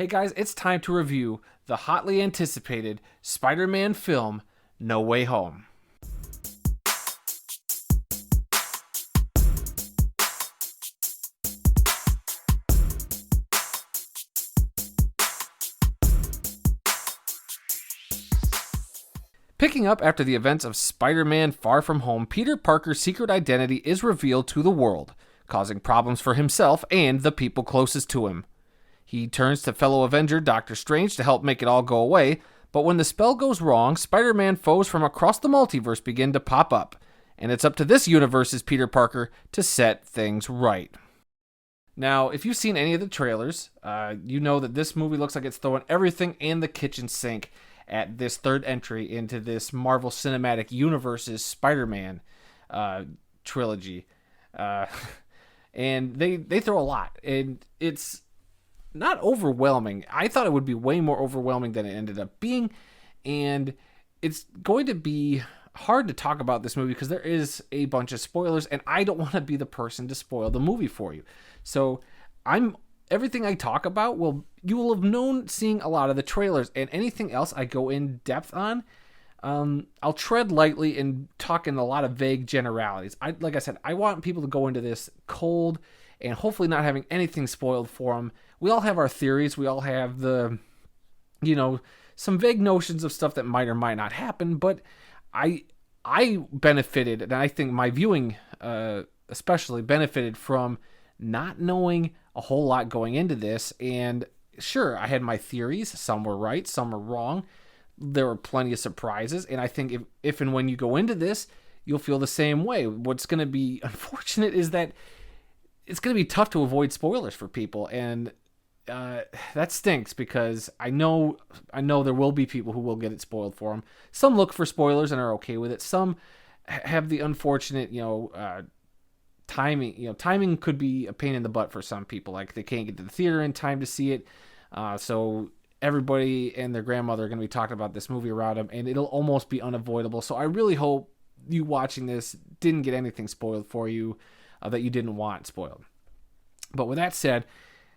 Hey guys, it's time to review the hotly anticipated Spider-Man film, No Way Home. Picking up after the events of Spider-Man Far From Home, Peter Parker's secret identity is revealed to the world, causing problems for himself and the people closest to him. He turns to fellow Avenger Doctor Strange to help make it all go away, but when the spell goes wrong, Spider-Man foes from across the multiverse begin to pop up, and it's up to this universe's Peter Parker to set things right. Now, if you've seen any of the trailers, you know that this movie looks like it's throwing everything in the kitchen sink at this third entry into this Marvel Cinematic Universe's Spider-Man trilogy. And they throw a lot, and it's not overwhelming. I thought it would be way more overwhelming than it ended up being, and it's going to be hard to talk about this movie because there is a bunch of spoilers, and I don't want to be the person to spoil the movie for you. So everything I talk about you will have known seeing a lot of the trailers, and anything else I go in depth on, I'll tread lightly and talk in a lot of vague generalities. Like I said, I want people to go into this cold and hopefully not having anything spoiled for them. We all have our theories. We all have some vague notions of stuff that might or might not happen. But I benefited, and I think my viewing especially benefited from not knowing a whole lot going into this. And sure, I had my theories. Some were right, some were wrong. There were plenty of surprises. And I think if and when you go into this, you'll feel the same way. What's going to be unfortunate is that it's going to be tough to avoid spoilers for people, and that stinks because I know there will be people who will get it spoiled for them. Some look for spoilers and are okay with it. Some have the unfortunate, timing. Timing could be a pain in the butt for some people. Like they can't get to the theater in time to see it, so everybody and their grandmother are going to be talking about this movie around them, and it'll almost be unavoidable. So I really hope you watching this didn't get anything spoiled for you that you didn't want spoiled. But with that said,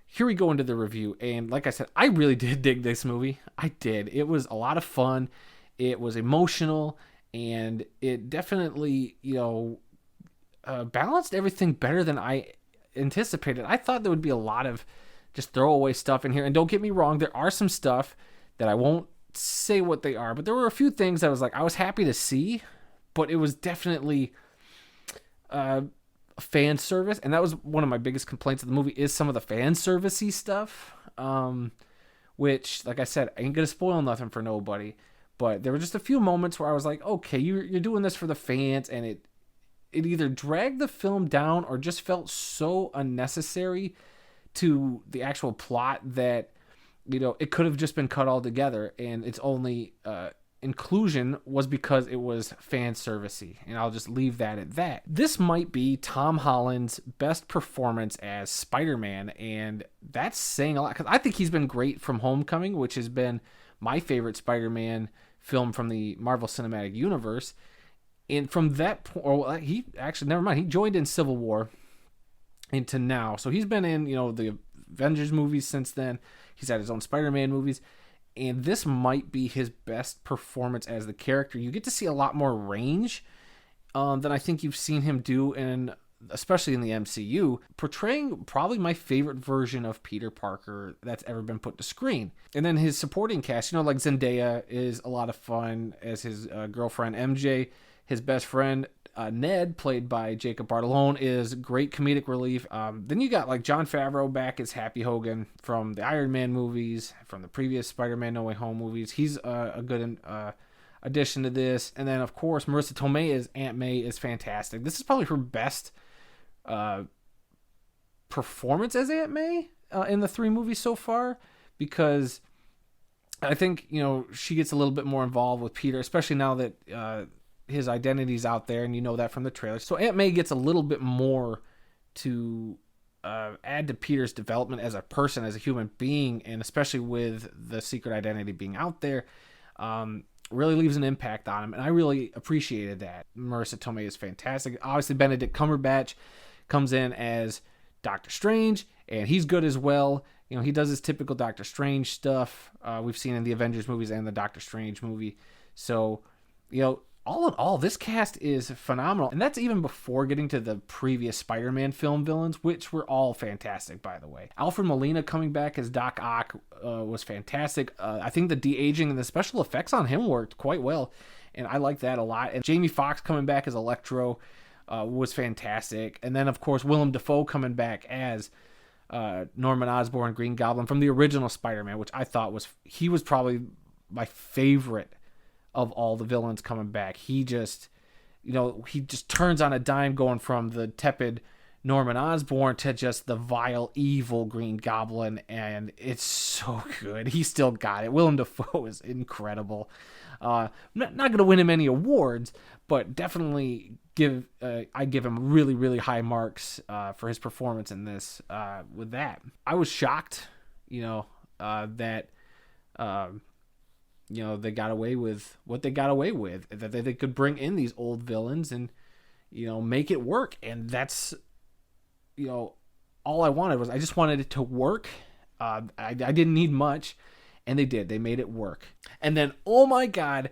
here we go into the review. And like I said, I really did dig this movie. I did. It was a lot of fun. It was emotional. And it definitely, balanced everything better than I anticipated. I thought there would be a lot of just throwaway stuff in here. And don't get me wrong, there are some stuff that I won't say what they are. But there were a few things that I was happy to see. But it was definitely fan service, and that was one of my biggest complaints of the movie is some of the fan servicey stuff, which, like I said, I ain't gonna spoil nothing for nobody, but there were just a few moments where I was like, okay, you're doing this for the fans, and it either dragged the film down or just felt so unnecessary to the actual plot that it could have just been cut all together, and its only inclusion was because it was fan servicey, and I'll just leave that at that. This might be Tom Holland's best performance as Spider-Man, and that's saying a lot because I think he's been great from Homecoming, which has been my favorite Spider-Man film from the Marvel Cinematic Universe. And from that point, he joined in Civil War into now, so he's been in the Avengers movies since then. He's had his own Spider-Man movies. And this might be his best performance as the character. You get to see a lot more range than I think you've seen him do, especially in the MCU, portraying probably my favorite version of Peter Parker that's ever been put to screen. And then his supporting cast, like Zendaya is a lot of fun as his girlfriend MJ. His best friend Ned, played by Jacob Batalon, is great comedic relief. Then you got Jon Favreau back as Happy Hogan from the Iron Man movies, from the previous Spider-Man No Way Home movies. He's a good addition to this. And then, of course, Marisa Tomei as Aunt May is fantastic. This is probably her best performance as Aunt May in the three movies so far, because I think, she gets a little bit more involved with Peter, especially now that his identity's out there, and that from the trailer. So Aunt May gets a little bit more to add to Peter's development as a person, as a human being, and especially with the secret identity being out there, really leaves an impact on him, and I really appreciated that. Marisa Tomei is fantastic. Obviously, Benedict Cumberbatch comes in as Doctor Strange, and he's good as well. he does his typical Doctor Strange stuff we've seen in the Avengers movies and the Doctor Strange movie. So, all in all, this cast is phenomenal. And that's even before getting to the previous Spider-Man film villains, which were all fantastic, by the way. Alfred Molina coming back as Doc Ock was fantastic. I think the de-aging and the special effects on him worked quite well, and I like that a lot. And Jamie Foxx coming back as Electro was fantastic. And then, of course, Willem Dafoe coming back as Norman Osborn, Green Goblin, from the original Spider-Man, which I thought he was probably my favorite of all the villains coming back. He just turns on a dime, going from the tepid Norman Osborn to just the vile, evil Green Goblin, and it's so good. He still got it. Willem Dafoe is incredible. Not going to win him any awards, but definitely I give him really, really high marks for his performance in this. With that, I was shocked, that they got away with what they got away with, that they could bring in these old villains and, make it work. And that's, all I wanted was, I just wanted it to work. I didn't need much, and they did. They made it work. And then, oh my God,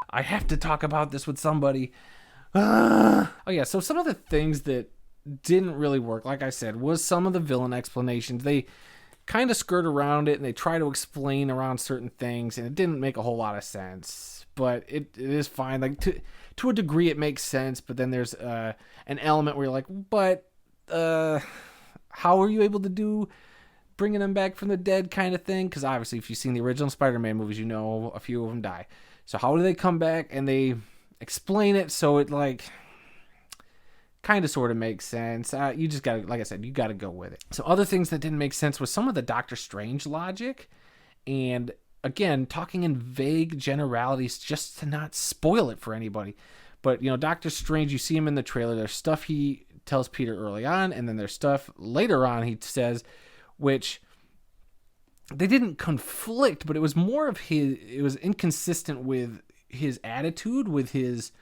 I have to talk about this with somebody. Oh yeah, so some of the things that didn't really work, like I said, was some of the villain explanations. They kind of skirt around it and they try to explain around certain things, and it didn't make a whole lot of sense. But it is fine. Like to a degree, it makes sense. But then there's an element where you're like, but how are you able to do bringing them back from the dead kind of thing? Because obviously, if you've seen the original Spider-Man movies, a few of them die. So how do they come back? And they explain it so it kind of sort of makes sense. You just gotta, like I said, you gotta go with it. So other things that didn't make sense was some of the Doctor Strange logic, and again, talking in vague generalities just to not spoil it for anybody. But Doctor Strange, you see him in the trailer. There's stuff he tells Peter early on, and then there's stuff later on he says, which they didn't conflict, but it was more of it was inconsistent with his attitude, with his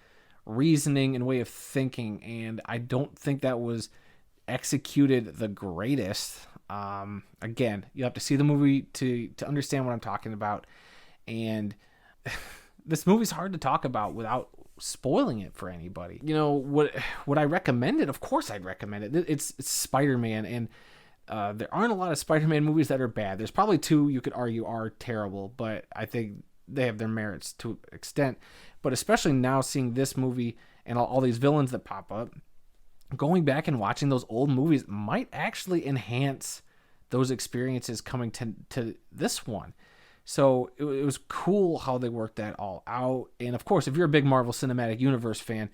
reasoning and way of thinking, and I don't think that was executed the greatest. Again, you have to see the movie to understand what I'm talking about, and this movie's hard to talk about without spoiling it for anybody. Would I recommend it? Of course I'd recommend it. It's Spider-Man, and there aren't a lot of Spider-Man movies that are bad. There's probably two you could argue are terrible, but I think they have their merits to an extent. But especially now, seeing this movie and all these villains that pop up, going back and watching those old movies might actually enhance those experiences coming to this one. So it was cool how they worked that all out. And of course, if you're a big Marvel Cinematic Universe fan,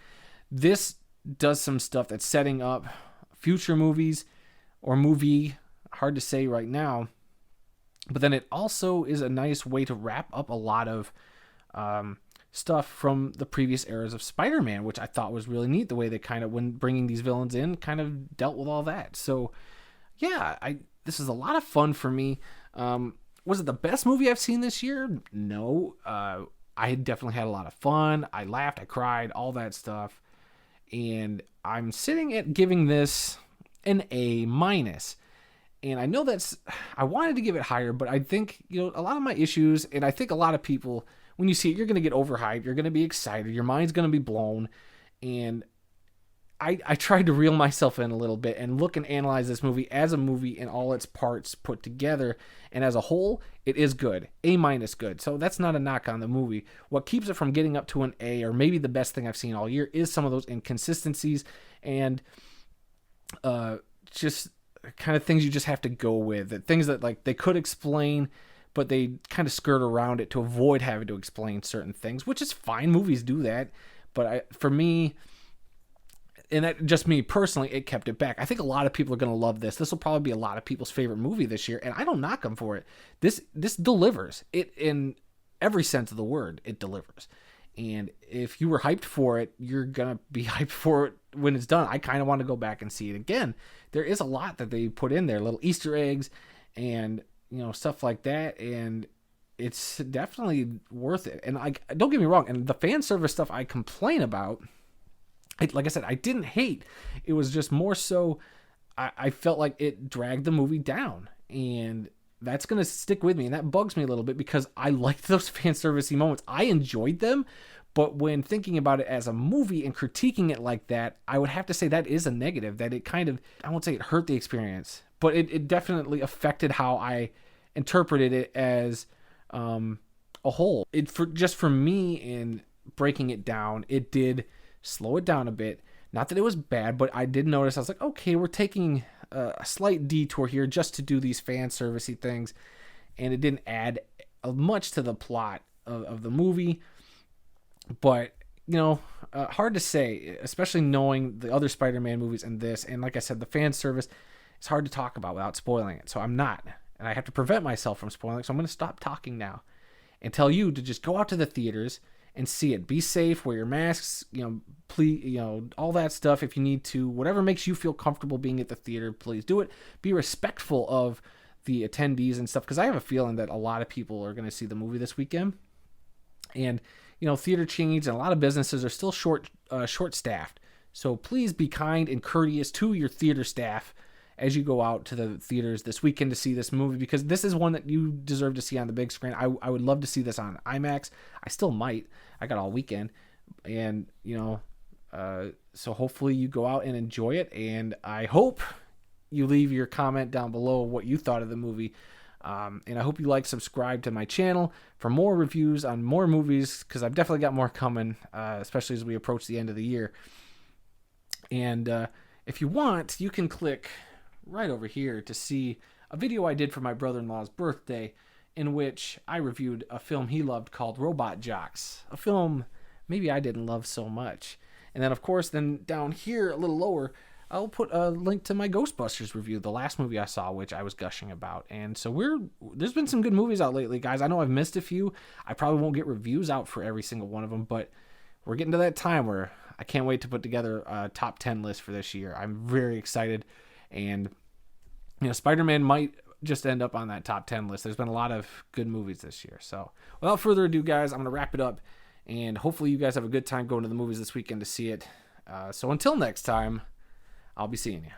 this does some stuff that's setting up future movies, or movie, hard to say right now. But then it also is a nice way to wrap up a lot of stuff from the previous eras of Spider-Man, which I thought was really neat, the way they kind of, when bringing these villains in, kind of dealt with all that. So yeah, this is a lot of fun for me. Was it the best movie I've seen this year? No. I definitely had a lot of fun. I laughed, I cried, all that stuff. And I'm sitting at giving this an A-. And I know I wanted to give it higher, but I think, a lot of my issues, and I think a lot of people, when you see it, you're going to get overhyped, you're going to be excited, your mind's going to be blown. And I tried to reel myself in a little bit and look and analyze this movie as a movie in all its parts put together. And as a whole, it is good. A- good. So that's not a knock on the movie. What keeps it from getting up to an A, or maybe the best thing I've seen all year, is some of those inconsistencies and just kind of things you just have to go with. Things that they could explain, but they kind of skirt around it to avoid having to explain certain things, which is fine. Movies do that. But for me, and that just me personally, it kept it back. I think a lot of people are going to love this. This will probably be a lot of people's favorite movie this year, and I don't knock them for it. This delivers. It, in every sense of the word, it delivers. And if you were hyped for it, you're going to be hyped for it when it's done. I kind of want to go back and see it again. There is a lot that they put in there, little Easter eggs, and stuff like that, and it's definitely worth it. And don't get me wrong, and the fan service stuff I complain about, like I said, I didn't hate. It was just more so I felt like it dragged the movie down, and that's going to stick with me, and that bugs me a little bit because I liked those fan servicey moments. I enjoyed them, but when thinking about it as a movie and critiquing it like that, I would have to say that is a negative, that it kind of, I won't say it hurt the experience, but it definitely affected how I interpreted it as a whole. Just for me, in breaking it down, it did slow it down a bit. Not that it was bad, but I did notice, I was like, okay, we're taking a slight detour here just to do these fan servicey things, and it didn't add much to the plot of the movie. But hard to say, especially knowing the other Spider-Man movies and this, and like I said, the fan service, it's hard to talk about without spoiling it. So I'm not, and I have to prevent myself from spoiling it. So I'm going to stop talking now and tell you to just go out to the theaters and see it. Be safe, wear your masks, please, all that stuff. If you need to, whatever makes you feel comfortable being at the theater, please do it. Be respectful of the attendees and stuff, because I have a feeling that a lot of people are going to see the movie this weekend, and theater chains and a lot of businesses are still short staffed. So please be kind and courteous to your theater staff as you go out to the theaters this weekend to see this movie, because this is one that you deserve to see on the big screen. I would love to see this on IMAX. I still might. I got all weekend. And, so hopefully you go out and enjoy it. And I hope you leave your comment down below what you thought of the movie. And I hope you subscribe to my channel for more reviews on more movies, because I've definitely got more coming, especially as we approach the end of the year. And if you want, you can click right over here to see a video I did for my brother-in-law's birthday, in which I reviewed a film he loved called Robot Jocks, a film maybe I didn't love so much. And then, of course, down here a little lower, I'll put a link to my Ghostbusters review, the last movie I saw, which I was gushing about. And so there's been some good movies out lately, guys. I know I've missed a few. I probably won't get reviews out for every single one of them, but we're getting to that time where I can't wait to put together a top 10 list for this year. I'm very excited. And, Spider-Man might just end up on that top 10 list. There's been a lot of good movies this year. So without further ado, guys, I'm going to wrap it up. And hopefully you guys have a good time going to the movies this weekend to see it. So until next time, I'll be seeing you.